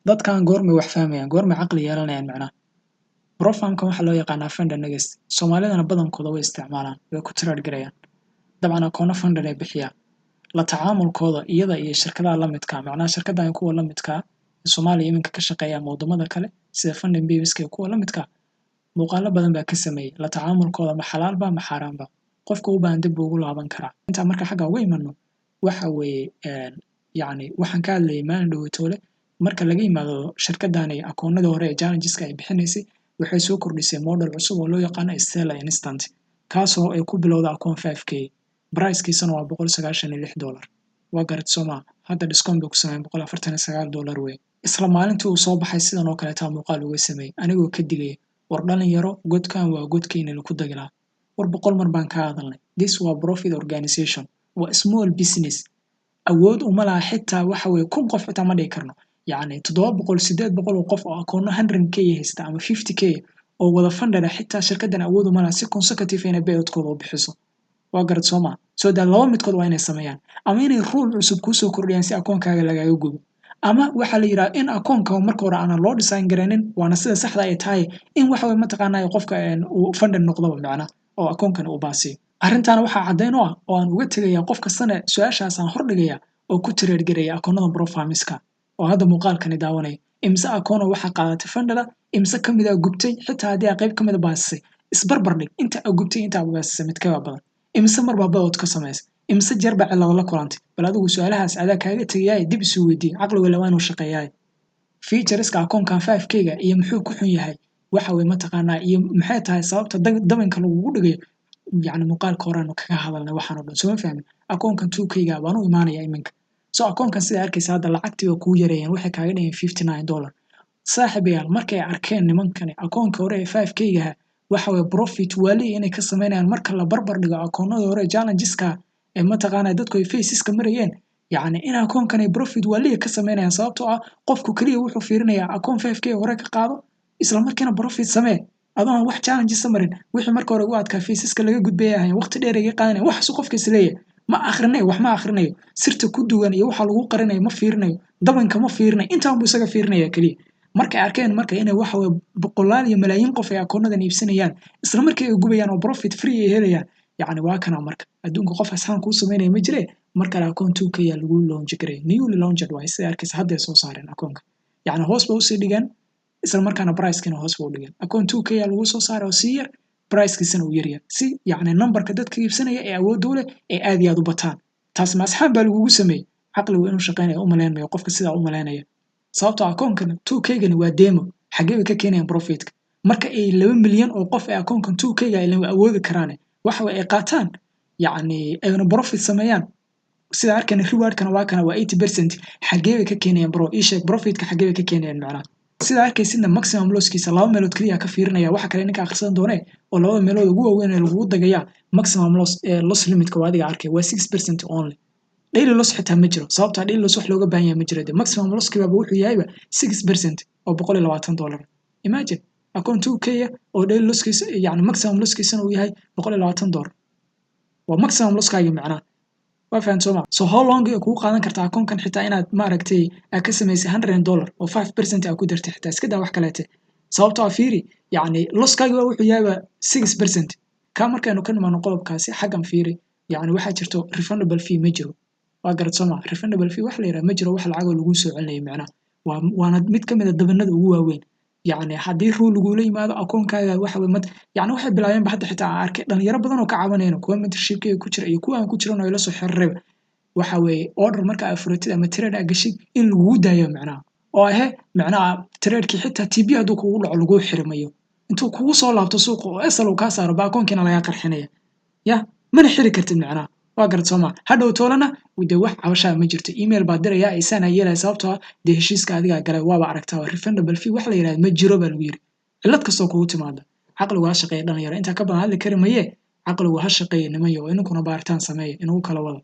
dadkan goorma wax fahmayaan goorma caqli yeelanayaan macnaha profamka waxa loo yaqaanaa funder next Soomaalidana badankooda way isticmaalaan way ku trade garayaan dabcan akoona funder ay bixiyaan la tacaamulkooda iyada iyo shirkadaha la midka macnaha shirkadaha kuwa la midka Soomaaliya iminka ka shaqeeya wadamada kale sida funding babies-ka kuwa la midka muuqaalo badan baa ka sameeyay la tacaamulkooda ma xalaal ba ma xaraam ba qofka u baahan dib ugu laaban karaa inta marka xagga uga imano waxa weeye yani waxaan ka hadlayay maalin dhaweytoole marka laga yimaado shirkadani akoonada hore ee challengeska ay bixinaysay waxay soo kordhisay model cusub oo loo yaqaan Stella Instant kaasoo ay ku bilowda akoon 5k price-kiisana waa $196 waa garad Soomaa hadda discount buu ku sameeyay $149 weey isla maalintii uu soo baxay sidan oo kale taa muuqaal uga sameeyay anigoo ka digay war dhalinyaro godkan waa godkeena lagu dagilaa war 100 mar baan ka hadalnay this waa profit organization waa small business awood uma laha xitaa waxa weeye 1000 qof xitaa ma dhigi karno yani 700 800 qof oo akoon 100k haysta ama 50k oo wada fundada xitaa shirkadan awood uma laha si consecutive inay payout-kooda u bixiso waa garad Soomaa soo daa laba midkood waa inay sameeyaan ama inay rule cusub ku soo kordhiyaan si akoonkaaga lagaaga gubo ama waxa la yiraahdo in akoonka marka hore aan loo design gareenin waana sida saxda ay tahay in waxa way mataqaanaa qofka uu funded noqdo macna oo akoonkan uu baasiyo arrintan waxa cadeyn oo aan uga tagayaa qofka sana su'aashaas aan hordhigaya oo ku trade garaya akoonada profamiska oo hadda muuqaalkani daawanay imsa akoon waxa qaadatay fundada imsa kamid ah gubtay xitaa hadii qayb kamid ah baasay isbarbar dhig inta gubtay inta baasay mid ka badan imsa mar baa baad ka samaysay imsa jarba cilad la kulantay bal adigu su'aalahaas adaa kaaga tagayay dib isu weydii aqliga lawaan uu shaqeeyay featureska akoonkan 5k-ga iyo muxuu ku xun yahay waxa way mataqaanaa iyo maxay tahay sababta dabanka lagu dhigay yani muuqaalka horaan kaga hadalnay waxaan oo dhan soo fahmin akoonkan 2k-ga baan u imaanaya iminka soo akoonkan sida arkaysa hadda lacagtii oo ku yareeyeen waxay kaaga dhigeen $59 saaxiibayaal markay arkeen nimankani akoonka hore ee 5k-ga waxa way profit wali inay ka sameeyaan marka la barbar dhigo akoonada hore challengeska ee mataqaanaa dadku ay faceska marayeen yani in akoonkan ay profit wali ka sameeyaan sababtoo ah qofku kaliya wuxuu fiirinayaa akoon 5k hore ka qaado isla markaana profit samee adoon wax challenge samarin wixii marka hore u adkaa faceska laga gudbeeyay waqti dheer ay qaadanay wax su qofka isleeyahay ma akhrinayo wax ma akhrinayo sirta ku duwan iyo waxa lagu qarinayo ma fiirinayo dabanka ma fiirinayo inta uu isaga fiirinaya kaliya markay arkeen marka inay waxa way boqolaal iyo malaayiin qof ay akoonadan iibsanayaan isla markay ay gubayaan oo profit free ay helayaan yani waa kana marka adduunka qof asxaan ku sameynay ma jire marka akoon 2k lagu launch garay newly launched way sida arkaysa hadda soo saareen akoonka yani hoos ba u sii dhigan isla markaana price-kina hoos ba u dhigan akoon 2k lagu soo saaray oo si yar price-kiisana uu yar yahay si yani numberka dadka iibsanaya ee awood u leh ee aad iyo aad u bataan taas ma asxaan baa lagu sameeyay aqligu inuu shaqeynayo u maleynayo qofka sida u maleynaya sababtoo akoonkan 2k-gani waa demo xagee ka keenayaan profitka marka ay 2 milyan oo qof ee akoonkan 2k-ga ay awoodi karaan waxa way qaataan yani ayna profit sameeyaan sida arkana reward-kana waa kana waa 80% xagee ka keenayaan bro ii sheeg profitka xagee ka keenayaan macna sida arkaysidna maximum loss-kiisa 2 meelood kaliya ka fiirinaya waxa kale ninka akhrisan doonay oo 2 meelood ugu waaweyn ee lagu dagaya maximum loss limit-ka waa adiga arkay waa 6% only daily loss xitaa ma jiro sababta daily loss wax looga baahan yahay ma jiro maximum loss-kiiba wuxuu yahay 6% oo $120 imagine akoon 2k oo daily loss-kiisa yani maximum loss-kiisana uu yahay $120 waa maximum loss-kaaga macna waa faham Soomaa so how long ay ku qaadan kartaa akoonkan xitaa inaad ma aragtay ka sameysay $100 oo 5% ku dartay xitaa iska daa wax kale sababtoo ah fiiri yani loss-kaaga wuxuu yahay 6% ka markaanu ka nimaano qodobkaasi xaggan fiiri yani waxa jirto refundable fee ma jiro waa garad Soomaa refundable fee wax la yiraahdo ma jiro wax lacag lagu soo celinayo macna waana mid kamid ah dabanada ugu waaweyn yani hadii rule lagu yimaado akoonkaaga waxa way yani waxay bilaabeen hadda xitaa arkay dhalinyaro badan oo ka caawinayna kuwa mentorship-ka ku jira iyo kuwa aan ku jiran oo la soo xiriiray waxa way order marka aad furatid ama trade aad gashay in lagu daayo macna oo macna trade-ki xitaa TP haduu kugu dhaco lagu xirimayo intuu kugu soo laabto suuqa oo asal uu ka saaro ba akoonkina laga qarxinaya ya mana xiri kartid macna waa garad Soomaa hadhow toolana wada wax cabasha ma jirto email baa diraya isana yeelay sababtoo ah heshiiska adiga galay waaba aragtaa refundable fee wax la yiraahdo ma jiro baa lagu yiri cilad kasto kugu timaado aqligu ha shaqeeyo dhalinyaro inta ka badan hadli kari maye aqligu ha shaqeeyo nimayo inkuna baaritaan sameeyo inuu kala wado